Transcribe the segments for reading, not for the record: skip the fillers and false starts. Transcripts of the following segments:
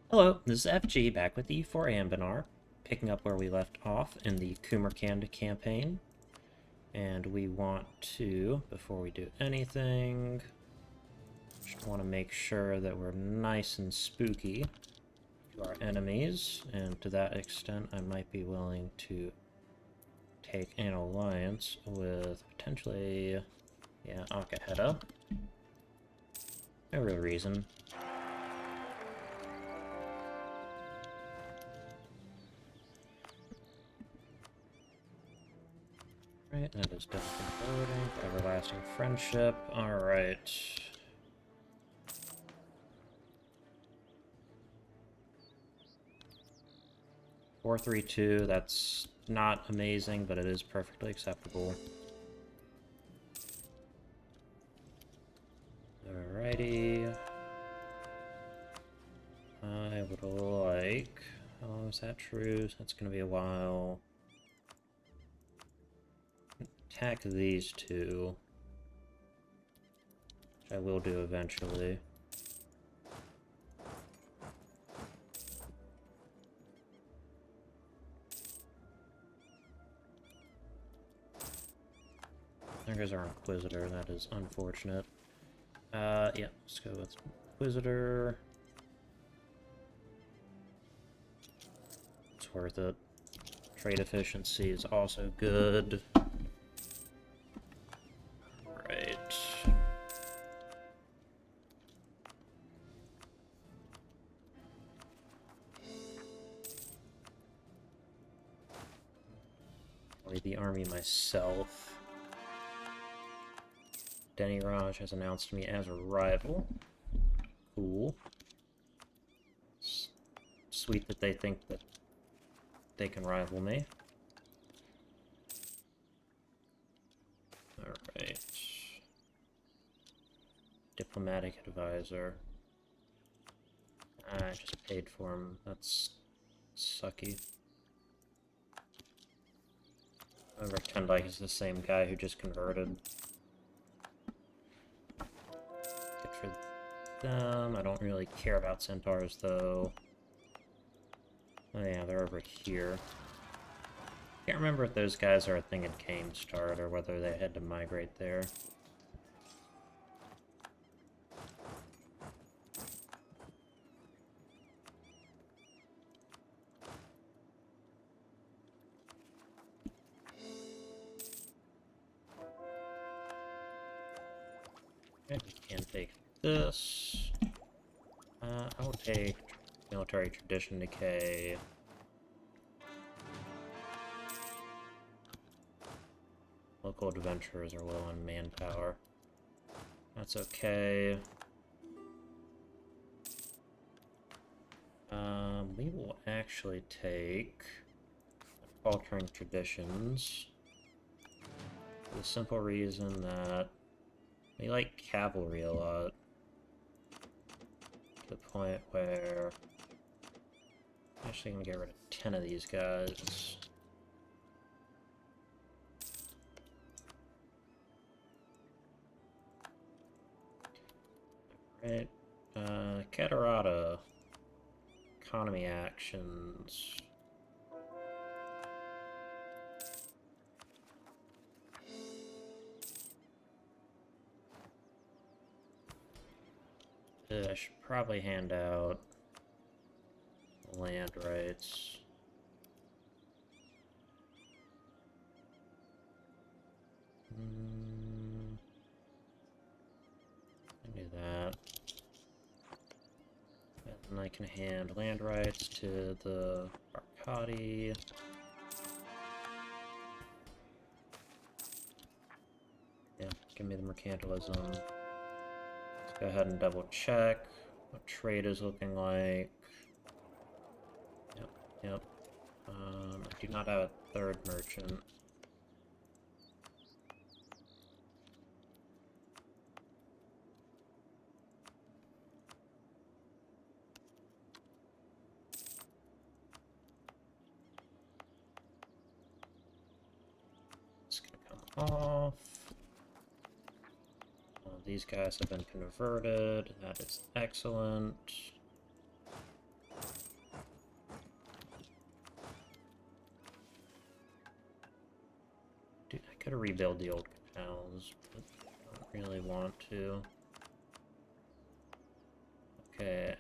Hello, this is FG back with you for Anbennar, picking up where we left off in the Kumarkland campaign. And we want to, before we do anything, just want to make sure that we're nice and spooky to our enemies, and to that extent I might be willing to take an alliance with potentially, yeah, Akaheta. No real reason. Right, that is done converting. Everlasting friendship. Alright. 432, that's not amazing, but it is perfectly acceptable. Alrighty. I would like... How long is that truce? That's gonna be a while. Attack these two. Which I will do eventually. There goes our Inquisitor, that is unfortunate. Yeah, let's go with Inquisitor. It's worth it. Trade efficiency is also good. Right. I'll lead the army myself. Denny Raj has announced me as a rival. Cool. Sweet that they think that they can rival me. Alright. Diplomatic advisor. I just paid for him. That's sucky. I pretend like he's the same guy who just converted. Good for them. I don't really care about centaurs, though. Oh yeah, they're over here. Can't remember if those guys are a thing in Cainstart or whether they had to migrate there. Okay, we can take this. I will take military tradition decay. Local adventurers are low on manpower. That's okay. We will actually take altering traditions for the simple reason that we like cavalry a lot. To the point where I'm actually gonna get rid of 10 of these guys. Right, Catarata. Economy actions. I should probably hand out land rights. I do that. And I can hand land rights to the Arcadi. Yeah, give me the mercantilism. Let's go ahead and double check what trade is looking like. Yep. I do not have a third merchant. It's gonna come off. These guys have been converted. That is excellent. could rebuild the old canals, but I don't really want to. Okay,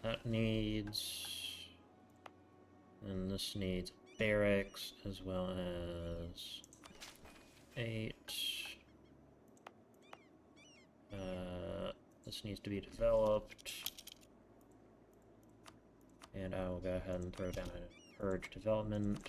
that needs... And this needs barracks as well as 8. This needs to be developed. And I will go ahead and throw down an encourage development.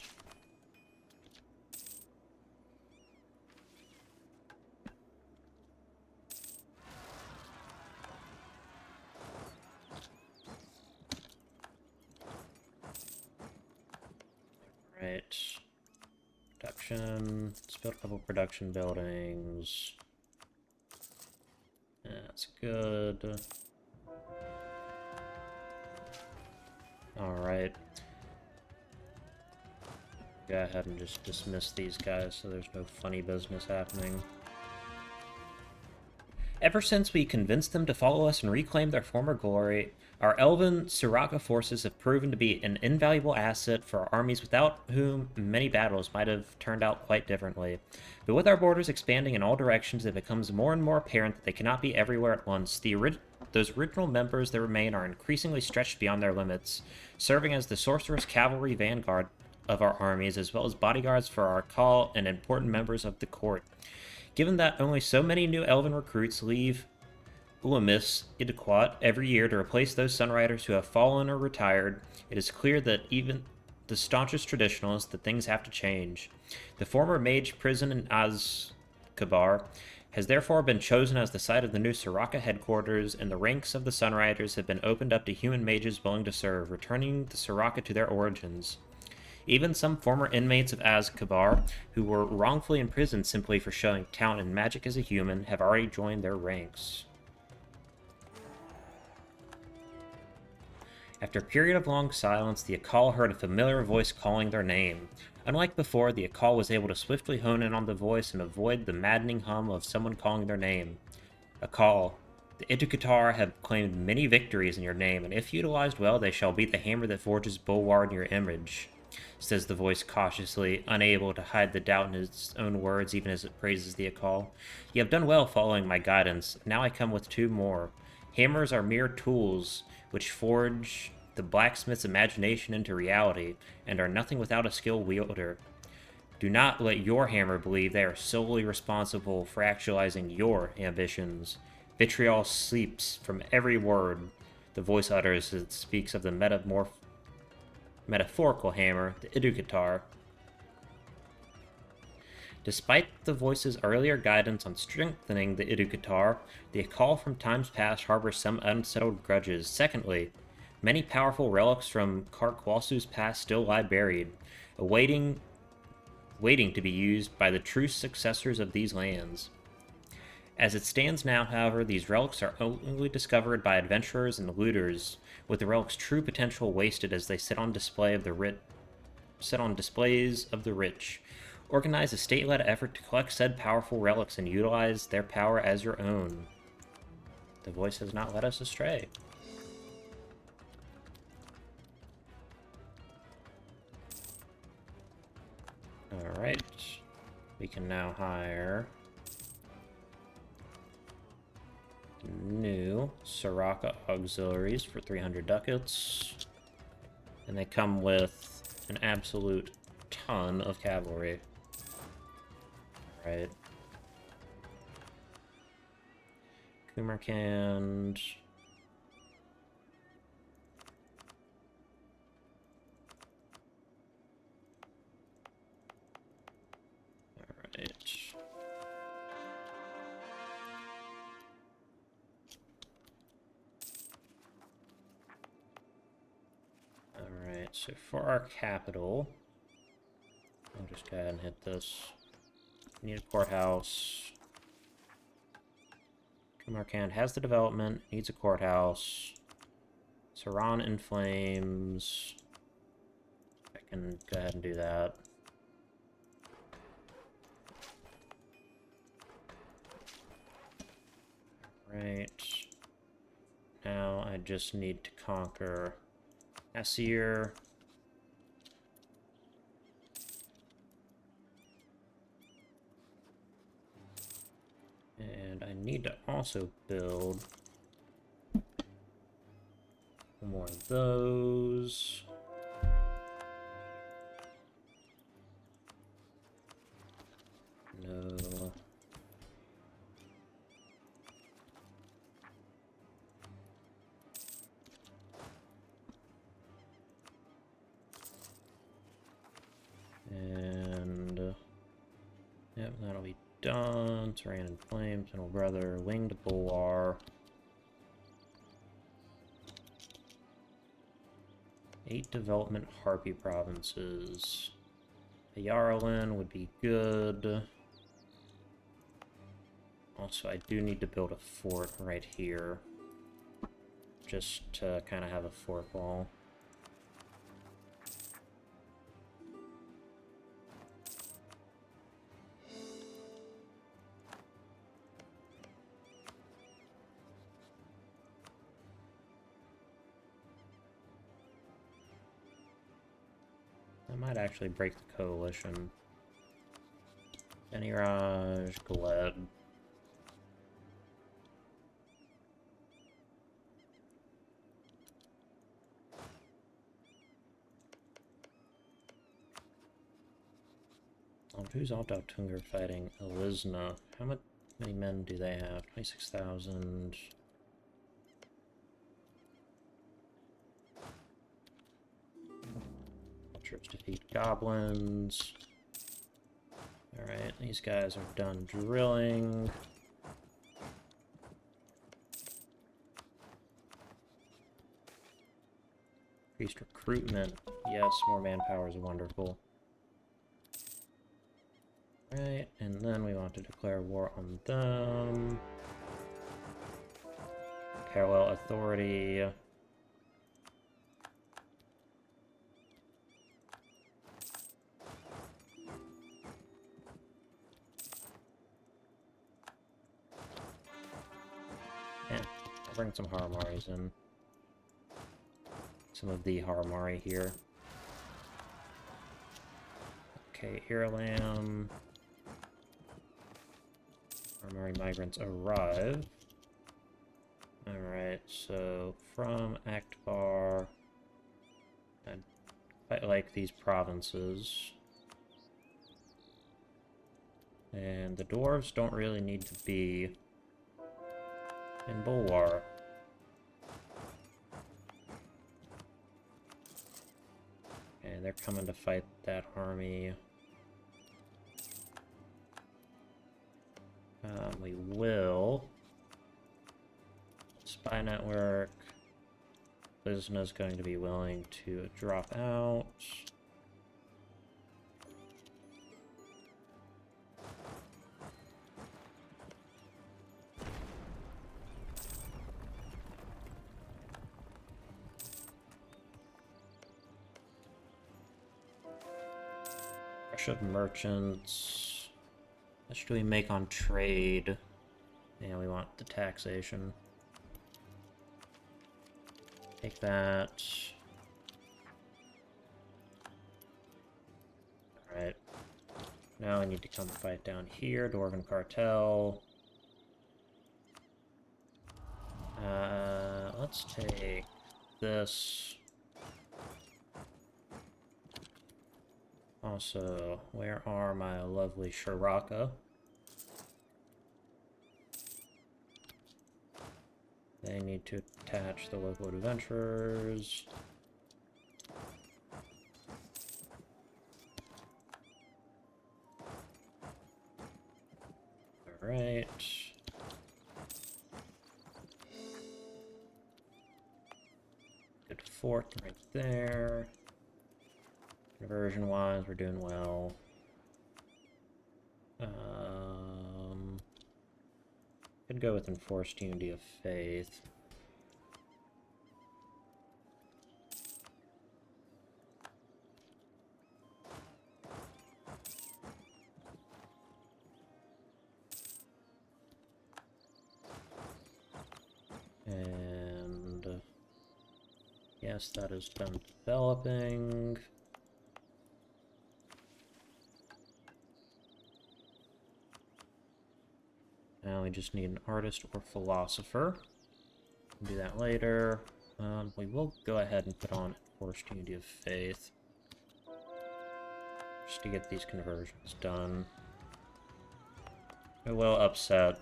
Right. Production. Let's build a couple production buildings. That's good. Alright. Go ahead and just dismiss these guys so there's no funny business happening. Ever since we convinced them to follow us and reclaim their former glory, our elven Soraka forces have proven to be an invaluable asset for our armies without whom many battles might have turned out quite differently. But with our borders expanding in all directions, it becomes more and more apparent that they cannot be everywhere at once. Those original members that remain are increasingly stretched beyond their limits, serving as the sorceress cavalry vanguard of our armies, as well as bodyguards for our call and important members of the court. Given that only so many new elven recruits leave Ulamis Idiquat every year to replace those Sunriders who have fallen or retired, it is clear that even the staunchest traditionalists that things have to change. The former mage prison in Azkabar has therefore been chosen as the site of the new Soraka headquarters, and the ranks of the Sunriders have been opened up to human mages willing to serve, returning the Soraka to their origins. Even some former inmates of Azkabar, who were wrongfully imprisoned simply for showing talent in magic as a human, have already joined their ranks. After a period of long silence, the Akal heard a familiar voice calling their name. Unlike before, the Akal was able to swiftly hone in on the voice and avoid the maddening hum of someone calling their name. Akal, the Idukatar have claimed many victories in your name, and if utilized well, they shall be the hammer that forges Bulwar in your image, says the voice cautiously, unable to hide the doubt in its own words even as it praises the Akal. You have done well following my guidance. Now I come with 2 more. Hammers are mere tools which forge the blacksmith's imagination into reality, and are nothing without a skilled wielder. Do not let your hammer believe they are solely responsible for actualizing your ambitions. Vitriol seeps from every word the voice utters as it speaks of the metaphorical hammer, the Idukatar. Despite the voice's earlier guidance on strengthening the Idukatar, the Akal from times past harbors some unsettled grudges. Secondly, many powerful relics from Karkwasu's past still lie buried, waiting to be used by the true successors of these lands. As it stands now, however, these relics are only discovered by adventurers and looters, with the relic's true potential wasted as they sit on displays of the rich. Organize a state-led effort to collect said powerful relics and utilize their power as your own. The voice has not led us astray. Alright. We can now hire new Soraka auxiliaries for 300 ducats. And they come with an absolute ton of cavalry. Alright. Kumarkland. Alright. Alright, so for our capital, I'll just go ahead and hit this. Need a courthouse. Kumarkland has the development, needs a courthouse. Saran in flames. I can go ahead and do that. Right. Now I just need to conquer Asir. And I need to also build more of those. No. And yep, that'll be done. Terrain and Flames, Middle Brother, Winged Bulwar. 8 development Harpy provinces. A Yarlin would be good. Also, I do need to build a fort right here. Just to kind of have a fort wall. I might actually break the coalition. Beniraj, Gled. Oh, who's Alpdautungur fighting? Elisna. How many men do they have? 26,000. Troops defeat goblins. Alright, these guys are done drilling. Increased recruitment. Yes, more manpower is wonderful. Right, and then we want to declare war on them. Parallel authority. I'll bring some Haramaris in. Some of the Haramari here. Okay, Iralam. Haramari migrants arrive. Alright, so from Akbar, I quite like these provinces. And the dwarves don't really need to be in Bulwar. And they're coming to fight that army. We will. Spy network. Lisna's going to be willing to drop out. Of merchants. How much do we make on trade? Yeah, we want the taxation. Take that. Alright. Now I need to come fight down here. Dwarven Cartel. Let's take this. Also, where are my lovely Shiraka? They need to attach the local adventurers. Alright. Good fort right there. Conversion-wise, we're doing well. Could go with Enforced Unity of Faith. And yes, that is done developing. now we just need an artist or philosopher. We'll do that later. We will go ahead and put on Enforced Unity of Faith, just to get these conversions done. It will upset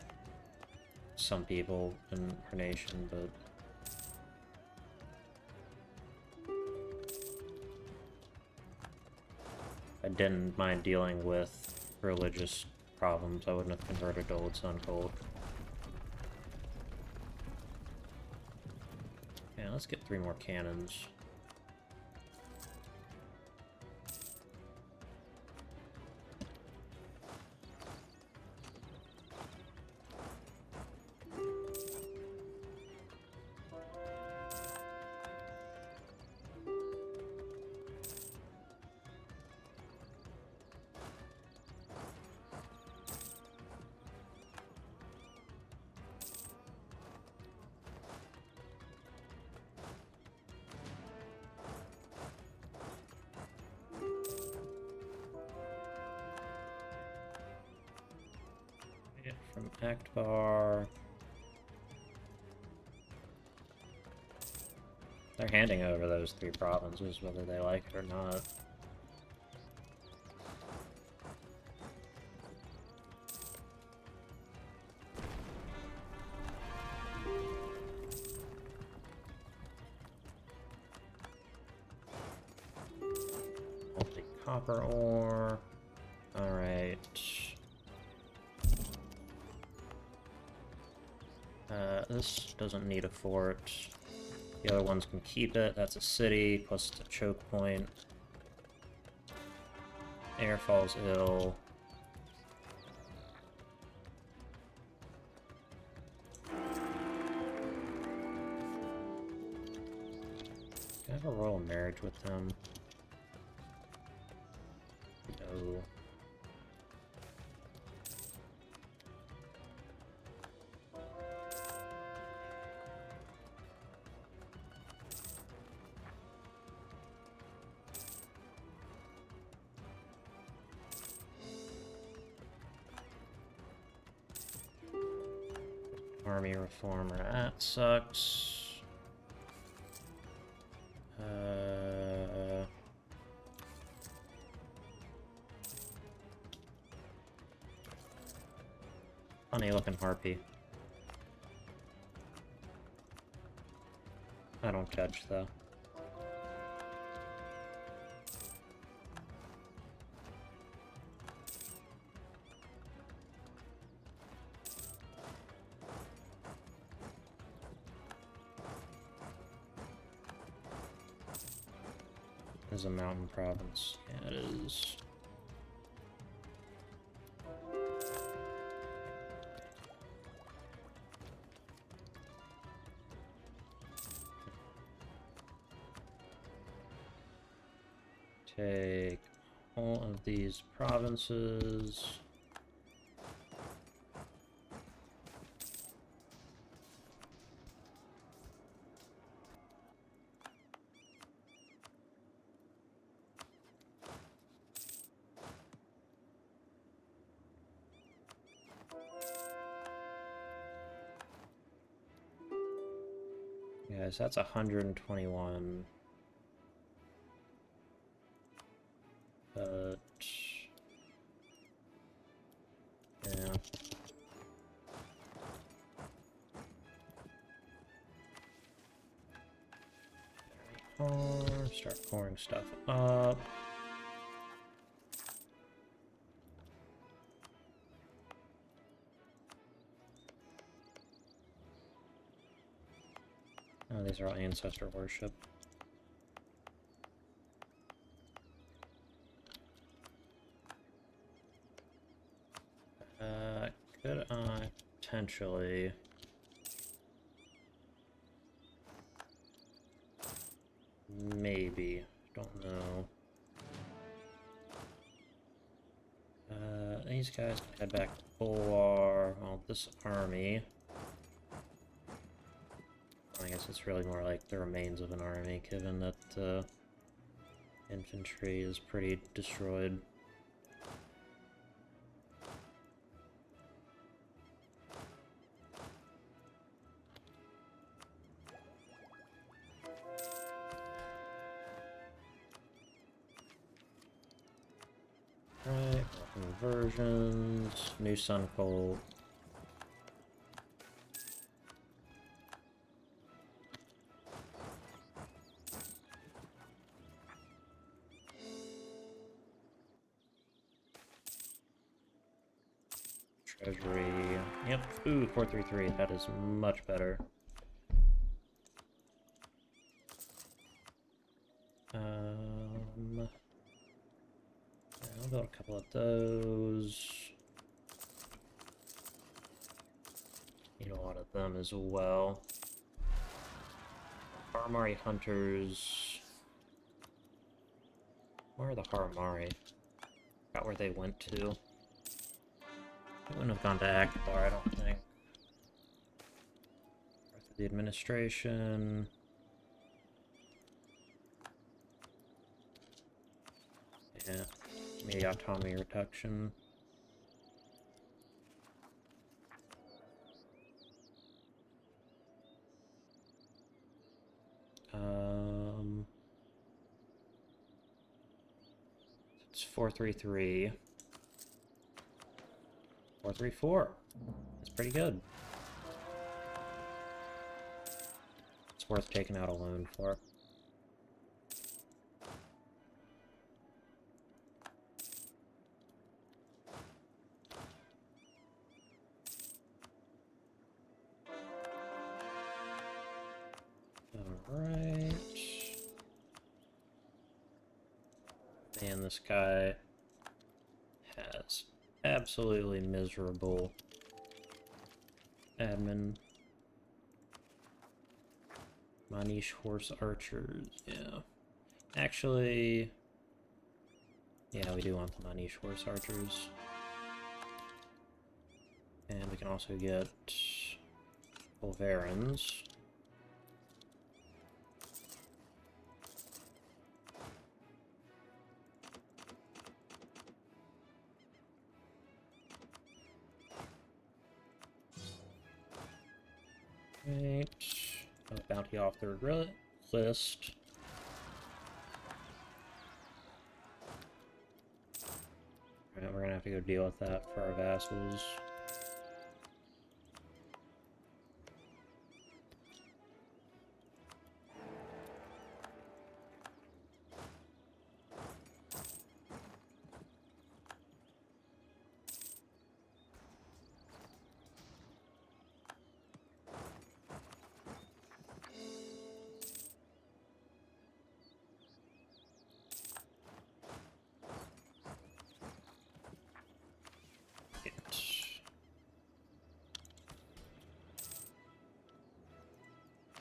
some people in our nation, but I didn't mind dealing with religious problems. I wouldn't have converted Old Sun Gold. Yeah, let's get 3 more cannons. From Akbar. They're handing over those 3 provinces, whether they like it or not. Multi copper ore. Alright. This doesn't need a fort. The other ones can keep it. That's a city, plus it's a choke point. Air falls ill. Can I have a royal marriage with them? No. Army reformer, that sucks. Funny looking harpy. I don't judge though. Is a mountain province. Yeah, it is. Take all of these provinces. Guys, that's 121. But yeah. Start pouring stuff up. Oh, these are all ancestor worship. Could I potentially... Maybe. Don't know. These guys can head back to Bulwar. Well, this army... I guess it's really more like the remains of an army, given that infantry is pretty destroyed. Alright, conversions, new Sun Coal. Treasury. Yep. Ooh, 433. That is much better. I'll build a couple of those. Need a lot of them as well. Haramari hunters. Where are the Haramari? Forgot where they went to. They wouldn't have gone to Akbar, I don't think. Birth of the administration. Yeah, maybe autonomy reduction. It's 433. 434. That's pretty good. It's worth taking out a loan for. Alright. Man, this guy has absolutely miserable admin. Manish horse archers, yeah. Actually, yeah, we do want the Manish horse archers. And we can also get Bulwarans. Right. Bounty off their list. Alright, we're gonna have to go deal with that for our vassals.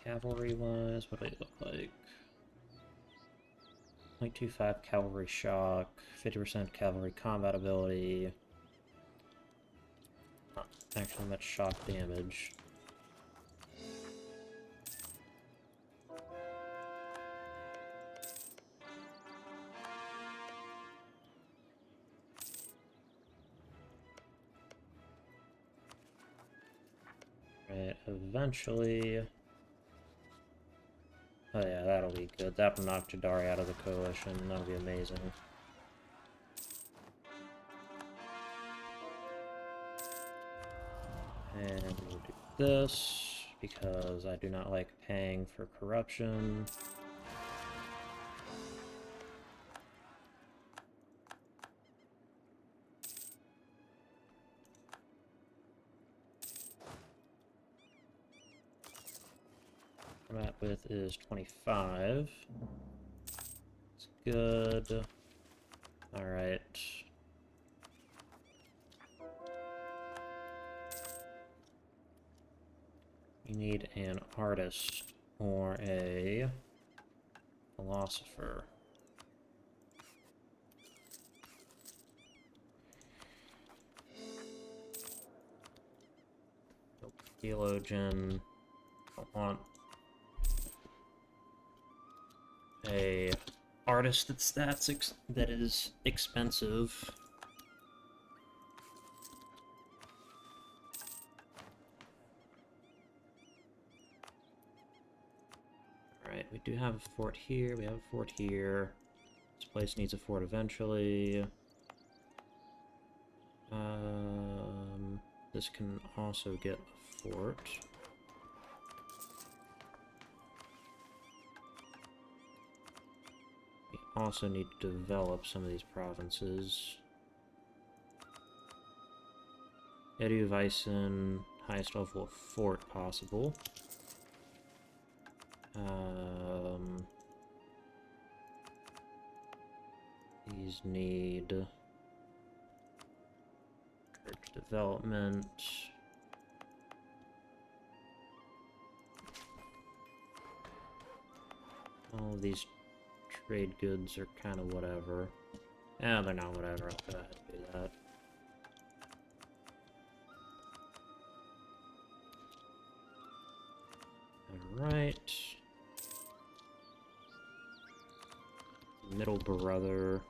Cavalry-wise, what do they look like? 0.25 cavalry shock, 50% cavalry combat ability. Not actually much shock damage. Right, eventually... Oh yeah, that'll be good. That will knock Jadari out of the coalition. That'll be amazing. And we'll do this, because I do not like paying for corruption. Combat width is 25. It's good. Alright. You need an artist or a philosopher. Nope. Theologian. Don't want a artist that is expensive. Alright, we do have a fort here, we have a fort here. This place needs a fort eventually. This can also get a fort. We also need to develop some of these provinces. Eduweisen, highest level of fort possible. These need development. All of these trade goods are kind of whatever. Yeah, they're not whatever. I'll go ahead and do that. Alright. Middle brother.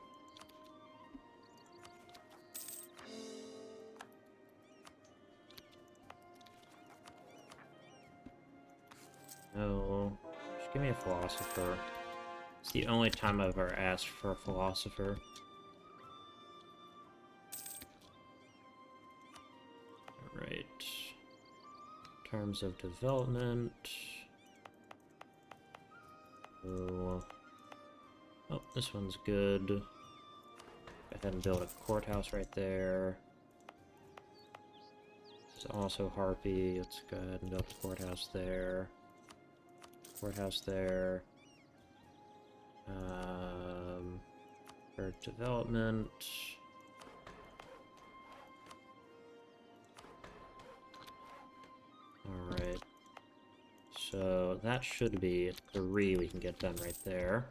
No. Just give me a philosopher. It's the only time I've ever asked for a philosopher. Alright. In terms of development. Oh, this one's good. Go ahead and build a courthouse right there. This is also Harpy. Let's go ahead and build a courthouse there. Courthouse there. For development. Alright. So that should be 3 we can get done right there.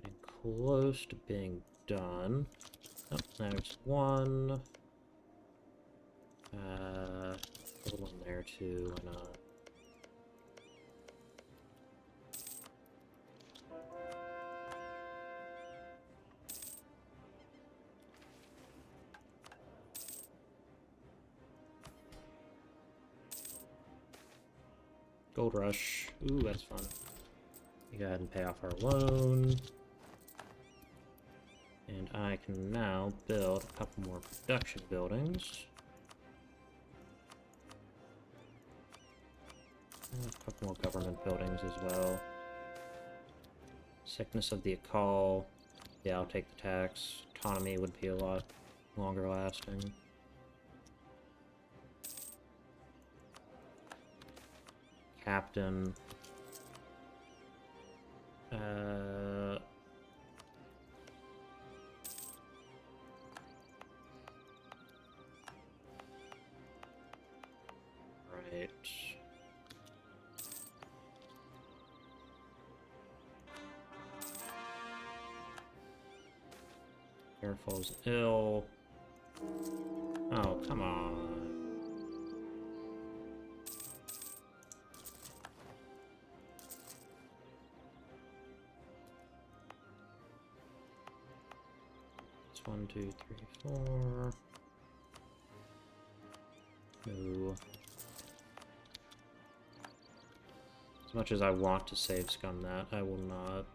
Getting close to being done. Oh, there's one. Put one there too, why not? Gold rush. Ooh, that's fun. We go ahead and pay off our loan. And I can now build a couple more production buildings. And a couple more government buildings as well. Sickness of the Akal. Yeah, I'll take the tax. Autonomy would be a lot longer lasting. Captain. Right. Careful's ill. Oh, come on. It's 1, 2, 3, 4. No. As much as I want to save scum that, I will not.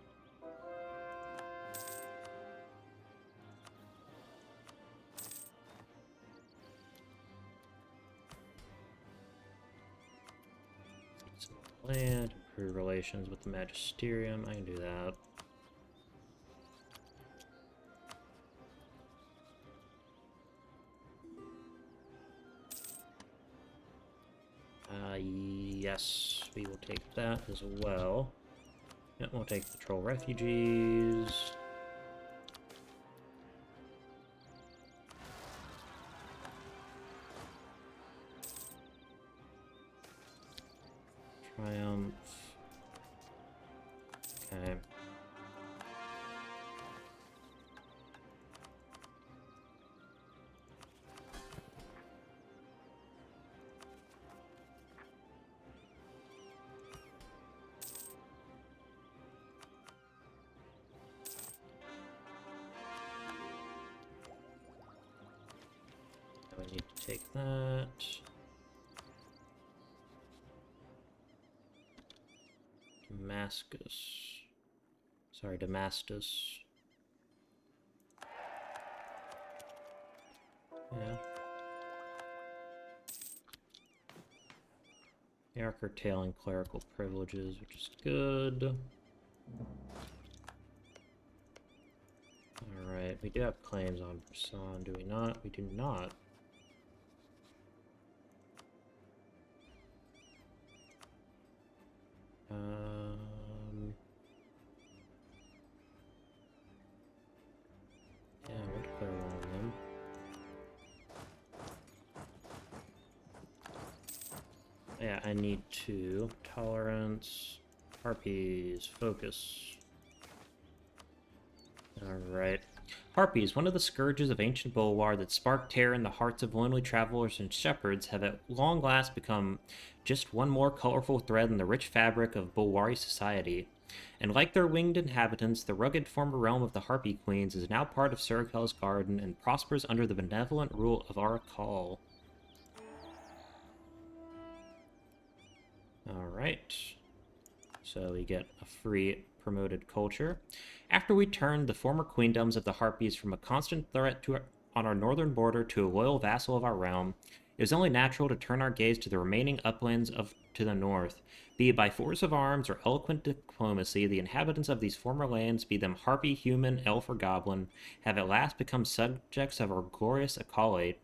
Land, improve relations with the Magisterium. I can do that. Yes, we will take that as well. Yep, we'll take patrol refugees. Triumph. Okay. take that. Damascus. Yeah. They are curtailing clerical privileges, which is good. Alright, we do have claims on Busan, do we not? We do not. Yeah, we'll declare one of them. Yeah, I need to. Tolerance. Harpies. Focus. Alright. Harpies, one of the scourges of ancient Bulwar that sparked terror in the hearts of lonely travelers and shepherds, have at long last become just one more colorful thread in the rich fabric of Bulwari society. And like their winged inhabitants, the rugged former realm of the Harpy Queens is now part of Surakel's garden and prospers under the benevolent rule of Arakal. Alright. So we get a free promoted culture. After we turned the former queendoms of the Harpies from a constant threat on our northern border to a loyal vassal of our realm, it was only natural to turn our gaze to the remaining uplands to the north. Be it by force of arms or eloquent diplomacy, the inhabitants of these former lands, be them Harpy, human, elf, or goblin, have at last become subjects of our glorious Akale.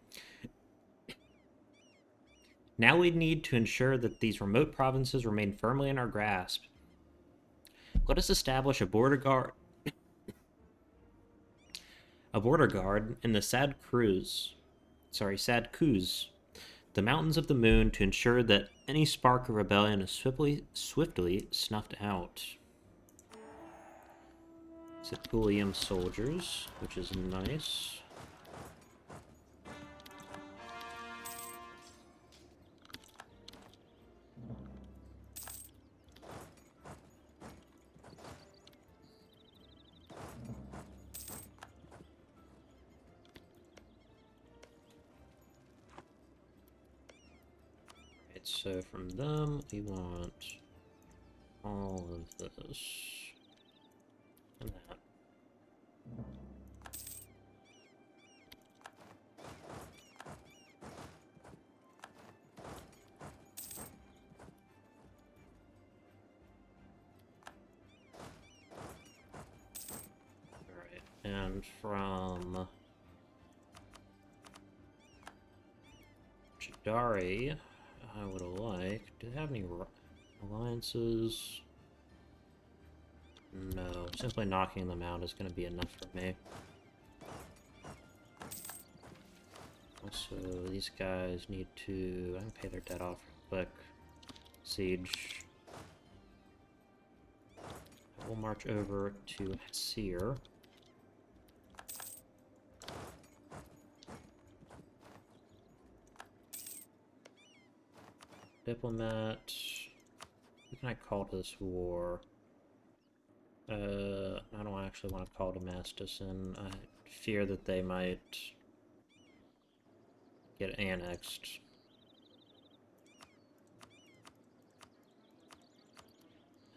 Now we need to ensure that these remote provinces remain firmly in our grasp. Let us establish a border guard in the Sad Khuz, the Mountains of the Moon, to ensure that any spark of rebellion is swiftly snuffed out. Sepulium soldiers, which is nice. So from them, we want all of this and that. Alright, and from Chidari, I would like... Do they have any alliances? No. Simply knocking them out is going to be enough for me. Also, these guys need to... I can pay their debt off real quick. Siege. I will march over to Hasir. Diplomat. Who can I call to this war? I don't actually want to call Damascus in. I fear that they might get annexed.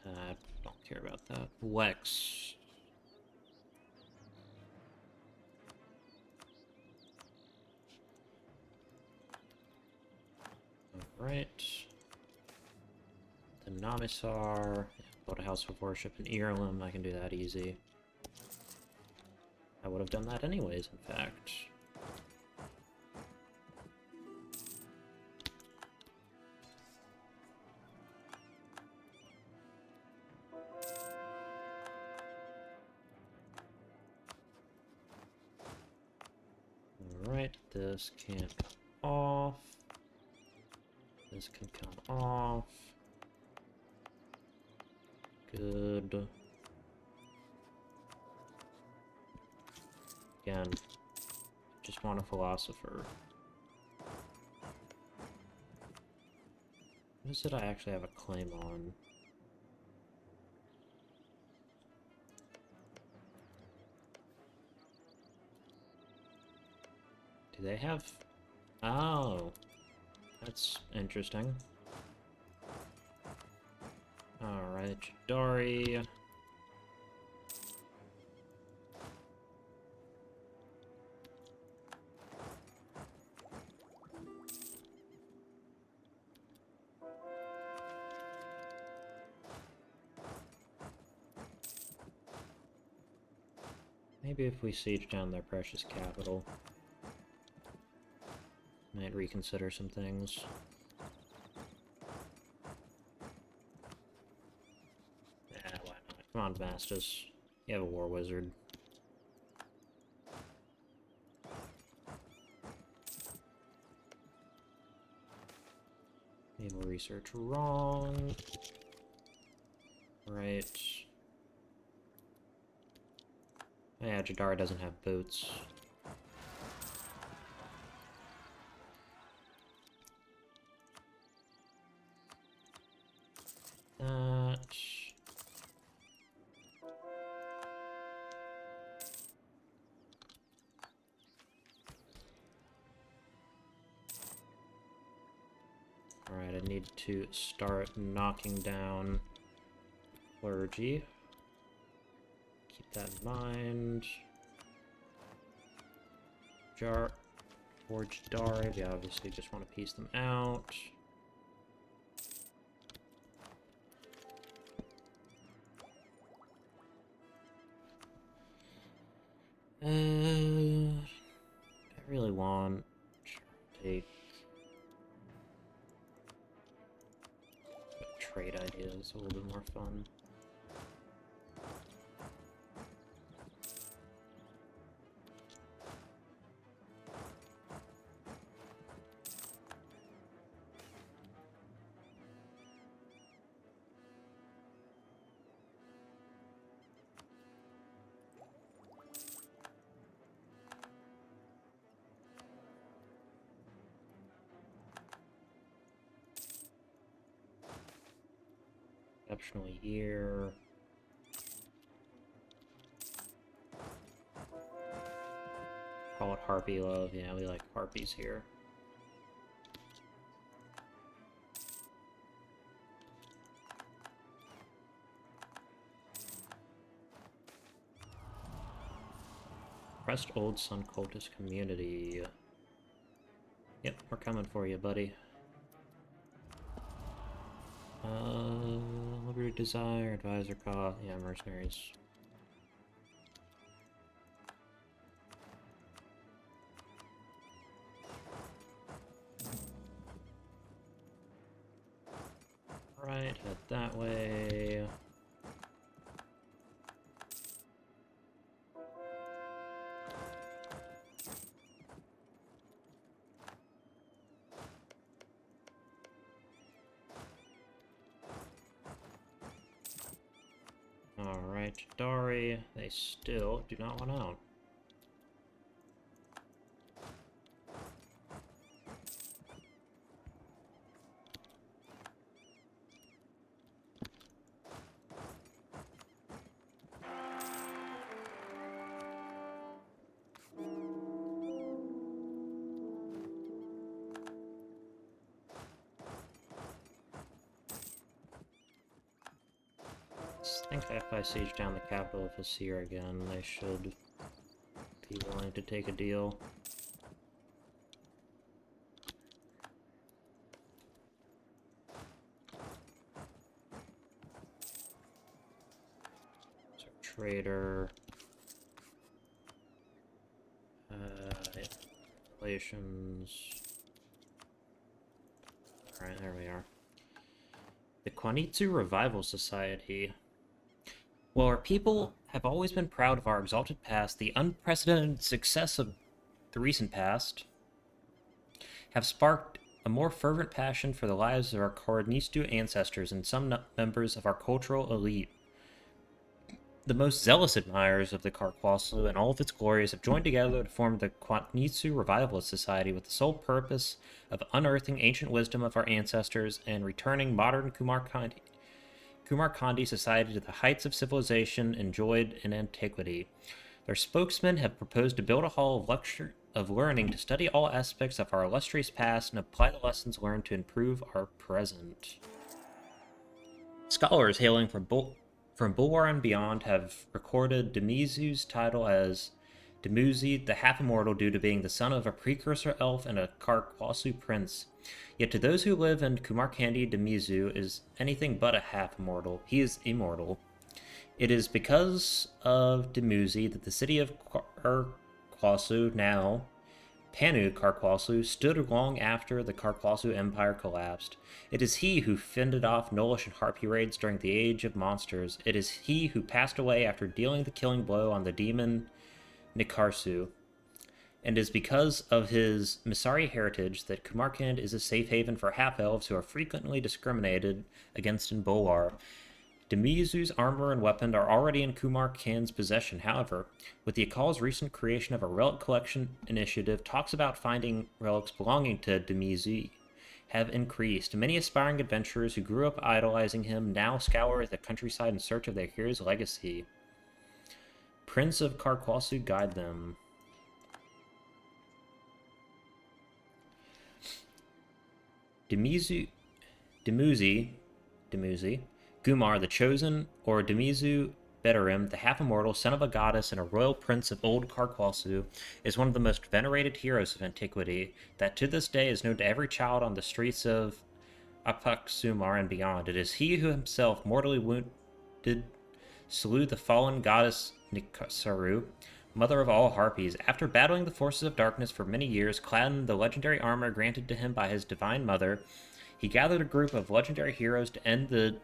I don't care about that. Lex. Alright. The Namisar. Build a house of worship in Irlam. I can do that easy. I would have done that anyways, in fact. Alright, this can't come off. This can come off. Good. Again, just want a philosopher. What is it I actually have a claim on? Do they have Oh, that's interesting. Alright, Jadari. Maybe if we siege down their precious capital, might reconsider some things. Yeah, why not? Come on, Damascus. You have a war wizard. Naval research wrong. Right. Yeah, Jadar doesn't have boats. That... Alright, I need to start knocking down clergy. Keep that in mind. Forge Dari, we obviously just want to piece them out. I really want to take trade ideas, a little bit more fun. Exceptional year. Call it Harpy Love. Yeah, we like harpies here. Pressed Old Sun Cultist Community. Yep, we're coming for you, buddy. Liberty Desire, Advisor Call, yeah, Mercenaries. Right, head that way. Alright, Dari, they still do not want out. I think if I siege down the capital of Asir again, they should be willing to take a deal. So trader, relations. All right, there we are. The Kwanitsu Revival Society. While our people have always been proud of our exalted past, the unprecedented success of the recent past have sparked a more fervent passion for the lives of our Kwanitsu ancestors and some members of our cultural elite. The most zealous admirers of the Karkwasu and all of its glories have joined together to form the Kwanitsu Revivalist Society with the sole purpose of unearthing ancient wisdom of our ancestors and returning modern Kumarkland society to the heights of civilization enjoyed in antiquity. Their spokesmen have proposed to build a hall of of learning to study all aspects of our illustrious past and apply the lessons learned to improve our present. Scholars hailing from Bulwar and beyond have recorded Demizu's title as Demuzi, the half-immortal, due to being the son of a precursor elf and a Karkwasu prince. Yet to those who live in Kumarkland, Demizu is anything but a half-immortal. He is immortal. It is because of Demuzi that the city of Karkwasu, now Panu Karkwasu, stood long after the Karkwasu Empire collapsed. It is he who fended off Nolish and Harpy raids during the Age of Monsters. It is he who passed away after dealing the killing blow on the demon Nikarsu. And it is because of his Misari heritage that Kumarkland is a safe haven for half-elves who are frequently discriminated against in Bulwar. Demizu's armor and weapon are already in Kumarkland's possession. However, with the Akal's recent creation of a relic collection initiative, talks about finding relics belonging to Demizu have increased. Many aspiring adventurers who grew up idolizing him now scour the countryside in search of their hero's legacy. Prince of Karkwasu, guide them. Demuzi, Gumar the Chosen, or Demizu Bedarim, the half-immortal son of a goddess and a royal prince of old Karkwasu, is one of the most venerated heroes of antiquity, that to this day is known to every child on the streets of Apaksumar and beyond. It is he who himself mortally wounded slew the fallen goddess Nikasaru, mother of all harpies. After battling the forces of darkness for many years, clad in the legendary armor granted to him by his divine mother, he gathered a group of legendary heroes to end the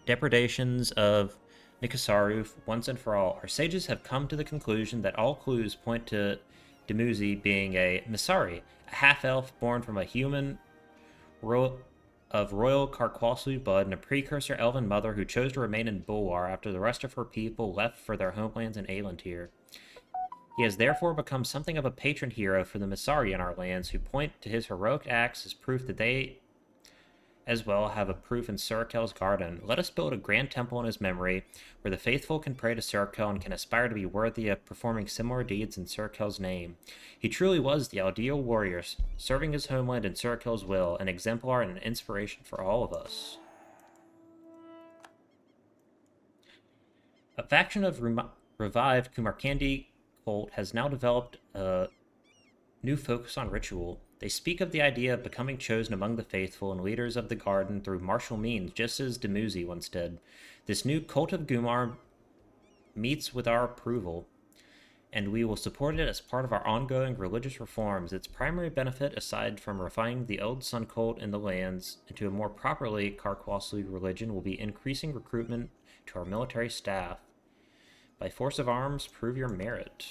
depredations of Nikasaru once and for all. Our sages have come to the conclusion that all clues point to Demuzi being a Misari, a half-elf born from a human of royal Karkwasu blood and a precursor elven mother who chose to remain in Bulwar after the rest of her people left for their homelands in Aelantir. He has therefore become something of a patron hero for the Misari in our lands, who point to his heroic acts as proof that they as well have a proof in Surakel's garden. Let us build a grand temple in his memory, where the faithful can pray to Surakel and can aspire to be worthy of performing similar deeds in Surakel's name. He truly was the ideal warrior, serving his homeland in Surakel's will, an exemplar and an inspiration for all of us. A faction of revived Kumarkandi cult has now developed a new focus on ritual. They speak of the idea of becoming chosen among the faithful and leaders of the garden through martial means, just as Demuzi once did. This new cult of Gumar meets with our approval, and we will support it as part of our ongoing religious reforms. Its primary benefit, aside from refining the old sun cult in the lands into a more properly Karkwasu religion, will be increasing recruitment to our military staff. By force of arms, prove your merit.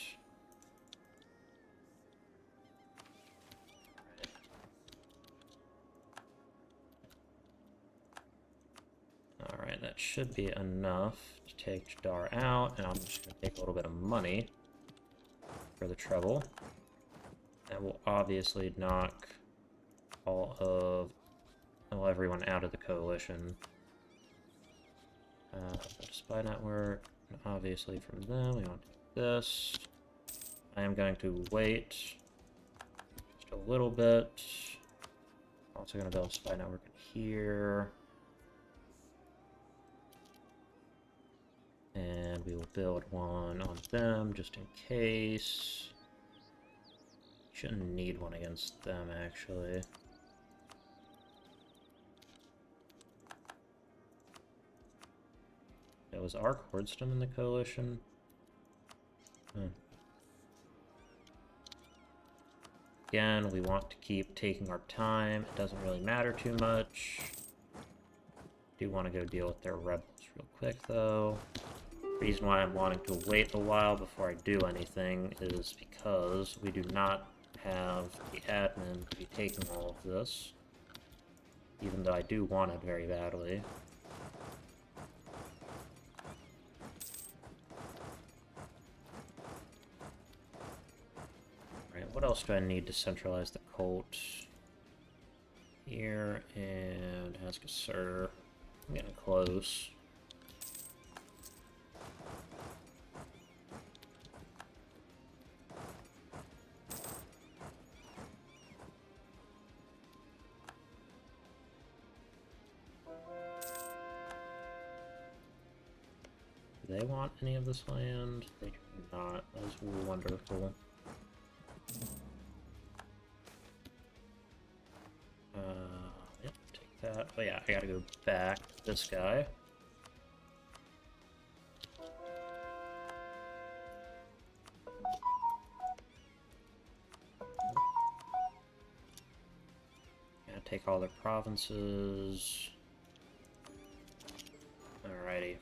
Alright, that should be enough to take Jadar out, and I'm just going to take a little bit of money for the trouble. That will obviously knock everyone out of the coalition. Spy network, obviously from them, we want this. I am going to wait just a little bit. Also going to build a spy network in here. And we will build one on them just in case. Shouldn't need one against them, actually. That was our Horsemen in the coalition. Again, we want to keep taking our time. It doesn't really matter too much. Do want to go deal with their rebels real quick, though. Reason why I'm wanting to wait a while before I do anything is because we do not have the admin to be taking all of this, even though I do want it very badly. Alright, what else do I need to centralize the cult? Here, and ask a sir. I'm getting close. they want any of this land? They do not. That is wonderful. Yep, take that. Oh yeah, I gotta go back to this guy. Yeah, take all their provinces. Alrighty.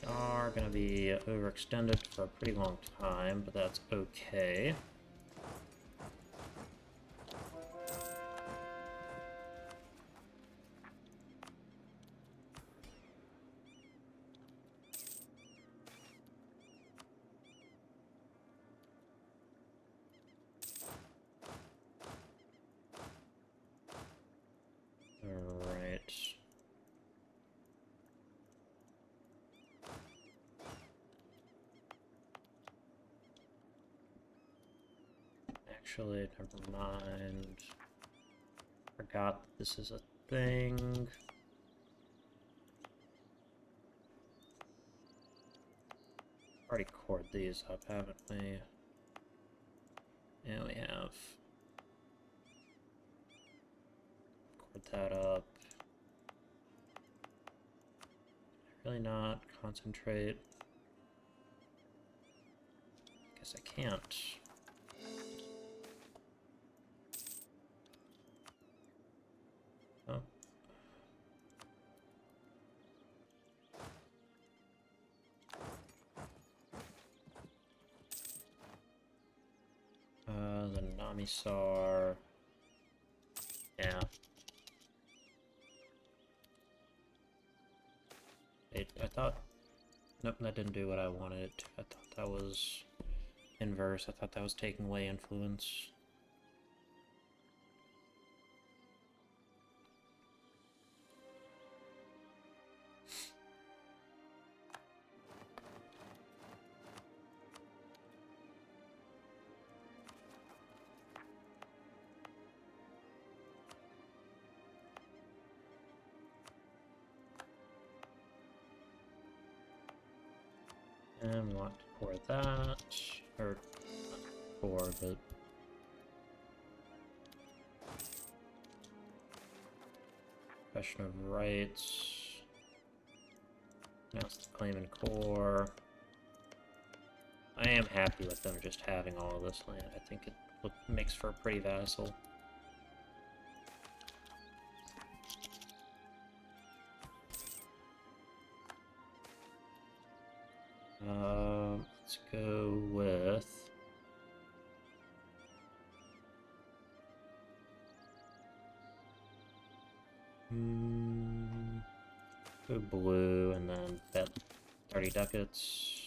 They are gonna be overextended for a pretty long time, but that's okay. Alright. Actually, never mind. Forgot this is a thing. Already cored these up, haven't we? Yeah, we have. Cord that up. Really not concentrate. Guess I can't. Oh. The Namisar. Yeah. I thought... Nope, that didn't do what I wanted it to. I thought that was inverse. I thought that was taking away influence. And we want to core that, or not core, but question of rights. Now it's the claim and core. I am happy with them just having all of this land. I think it makes for a pretty vassal. Let's go with go blue and then bet 30 ducats.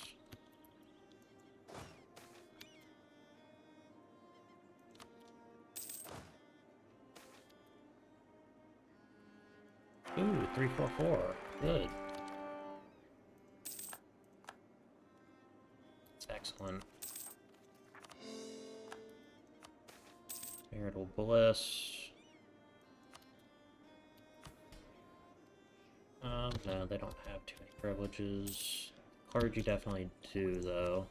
Ooh, 344. Good. Excellent. Marital bliss. No, they don't have too many privileges. Clergy definitely do, though.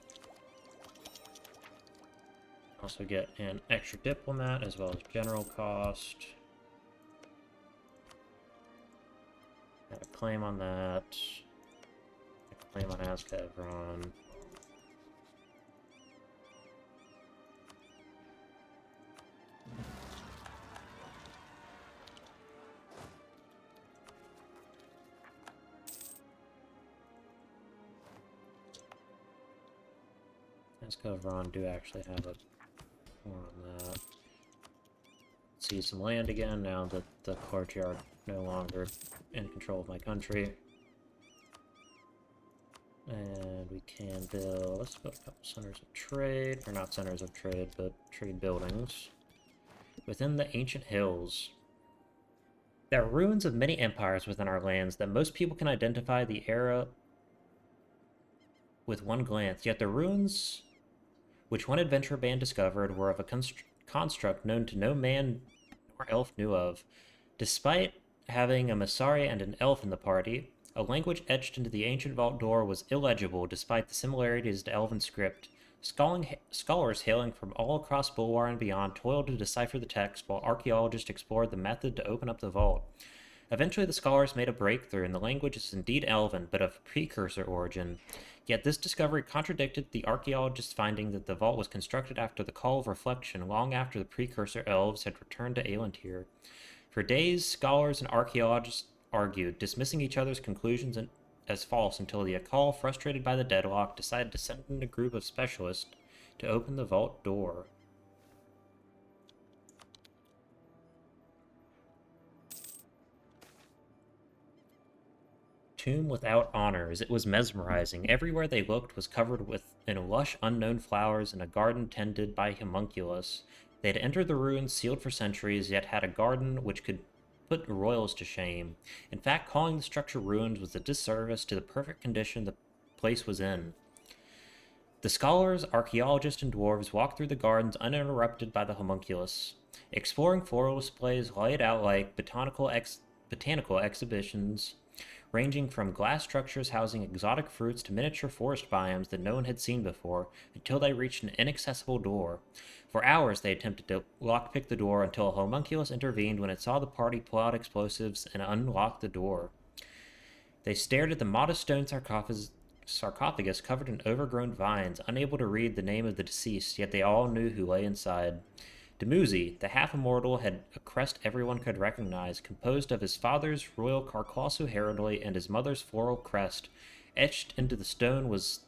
Also get an extra diplomat as well as general cost. Got a claim on that. A claim on Azkavron. Azkavron do actually have a more on that. See some land again now that the clergy are no longer in control of my country. And we can build, let's build a couple centers of trade, or not centers of trade, but trade buildings. Within the ancient hills, there are ruins of many empires within our lands that most people can identify the era with one glance, yet the ruins which one adventurer band discovered were of a construct known to no man nor elf knew of. Despite having a Masari and an elf in the party, A language etched into the ancient vault door was illegible despite the similarities to Elven script. Scholars hailing from all across Bulwar and beyond toiled to decipher the text, while archaeologists explored the method to open up the vault. Eventually, the scholars made a breakthrough, and the language is indeed Elven, but of precursor origin. Yet this discovery contradicted the archaeologists' finding that the vault was constructed after the Call of Reflection, long after the precursor elves had returned to Aelantir. For days, scholars and archaeologists argued, dismissing each other's conclusions as false until the Akal, frustrated by the deadlock, decided to send in a group of specialists to open the vault door. Tomb without honors. It was mesmerizing. Everywhere they looked was covered in lush, unknown flowers and a garden tended by homunculus. They had entered the ruins sealed for centuries, yet had a garden which could put royals to shame. In fact, calling the structure ruins was a disservice to the perfect condition the place was in. The scholars, archaeologists, and dwarves walked through the gardens uninterrupted by the homunculus, exploring floral displays laid out like botanical exhibitions, ranging from glass structures housing exotic fruits to miniature forest biomes that no one had seen before, until they reached an inaccessible door. For hours they attempted to lockpick the door until a homunculus intervened when it saw the party pull out explosives and unlock the door. They stared at the modest stone sarcophagus covered in overgrown vines, unable to read the name of the deceased, yet they all knew who lay inside. Dumuzi, the half-immortal, had a crest everyone could recognize, composed of his father's royal Carclasu heraldry and his mother's floral crest. Etched into the stone was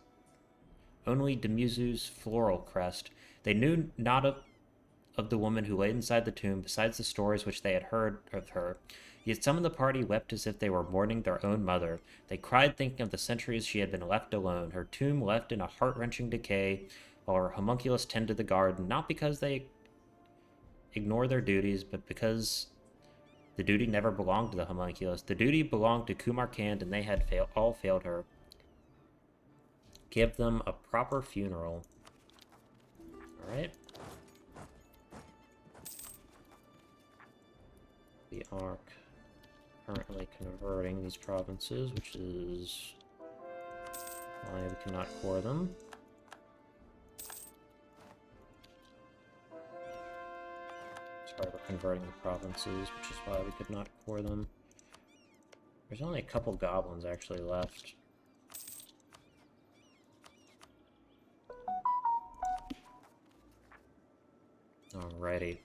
only Dumuzi's floral crest. They knew not of the woman who lay inside the tomb, besides the stories which they had heard of her. Yet some of the party wept as if they were mourning their own mother. They cried thinking of the centuries she had been left alone, her tomb left in a heart-wrenching decay, while her homunculus tended the garden, not because they ignore their duties, but because the duty never belonged to the homunculus. The duty belonged to Kumarkland, and they had all failed her. Give them a proper funeral. Alright. We are currently converting these provinces, which is why we cannot core them. Sorry, we're converting the provinces, which is why we could not core them. There's only a couple goblins actually left. Alrighty.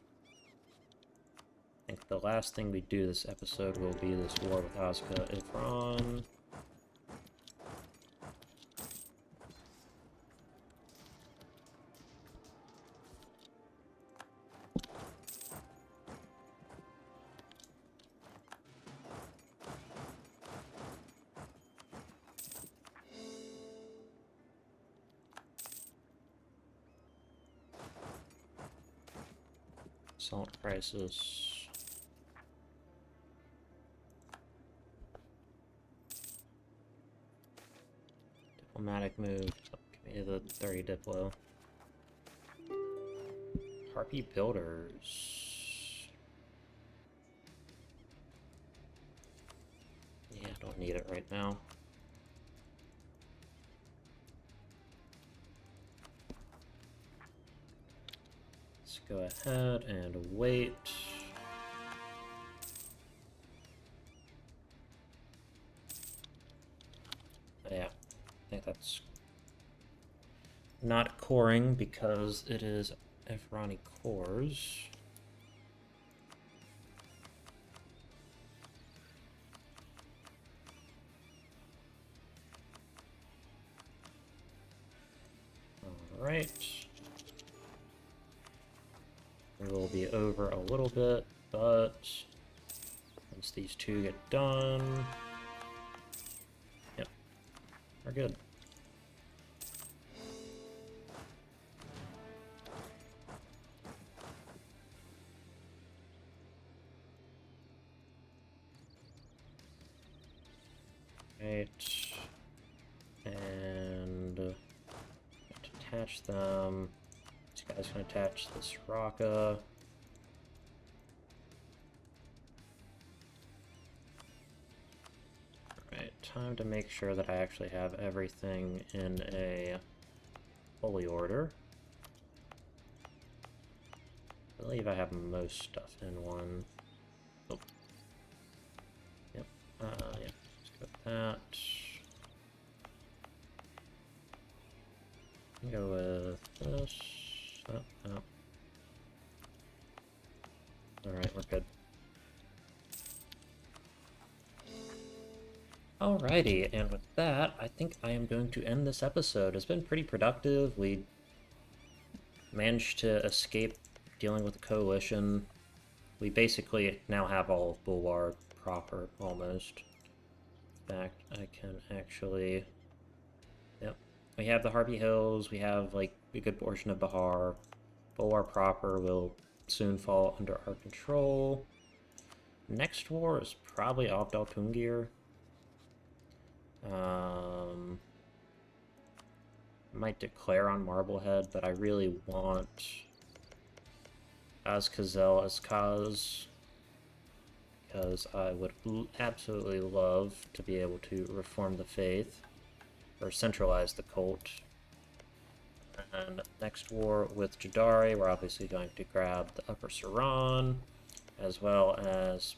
I think the last thing we do this episode will be this war with Asuka Ifron. Salt crisis. Diplomatic move. Give me the 30 Diplo. Harpy builders. Yeah, I don't need it right now. Let's go ahead and wait. Yeah, I think that's not coring because it is Efrani cores. Alright. We will be over a little bit, but once these two get done, yep, we're good. Right, and attach them. This guy's gonna attach this Raka. Alright, time to make sure that I actually have everything in a holy order. I believe I have most stuff in one. Oh. Yep. Yeah. Let's go with that. Go with this. Oh, oh. Alright, we're good. Alrighty, and with that, I think I am going to end this episode. It's been pretty productive. We managed to escape dealing with the coalition. We basically now have all of Bulwar proper, almost. In fact, I can actually... Yep. We have the Harpy Hills, we have, like, a good portion of Bahar. Bulwar proper will soon fall under our control. Next war is probably Abdal Tungir. Might declare on Marblehead, but I really want Azkazel as Kaz, because I would absolutely love to be able to reform the faith, or centralize the cult. And next war with Jadari, we're obviously going to grab the Upper Saran, as well as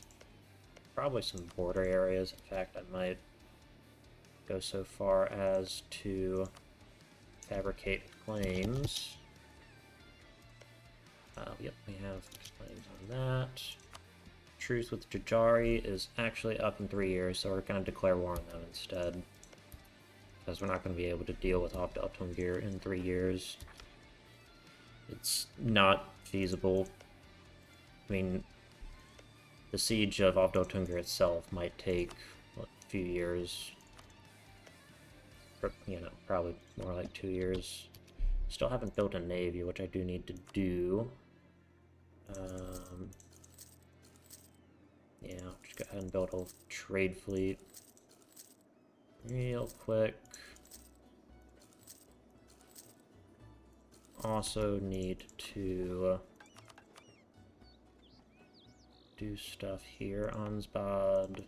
probably some border areas. In fact, I might go so far as to fabricate claims. Yep, we have claims on that. Truce with Jajari is actually up in 3 years, so we're going to declare war on them instead. Because we're not going to be able to deal with Abdal Tungir in 3 years. It's not feasible. I mean, the siege of Abdal Tungir itself might take a few years. You know, probably more like 2 years. Still haven't built a navy, which I do need to do. Yeah, I'll just go ahead and build a trade fleet real quick. Also need to do stuff here. Ansbad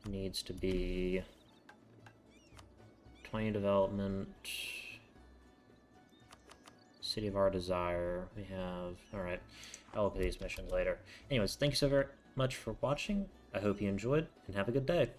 needs to be 20 development. City of Our Desire. We have... Alright, I'll look at these missions later. Anyways, thank you so very much for watching. I hope you enjoyed, and have a good day.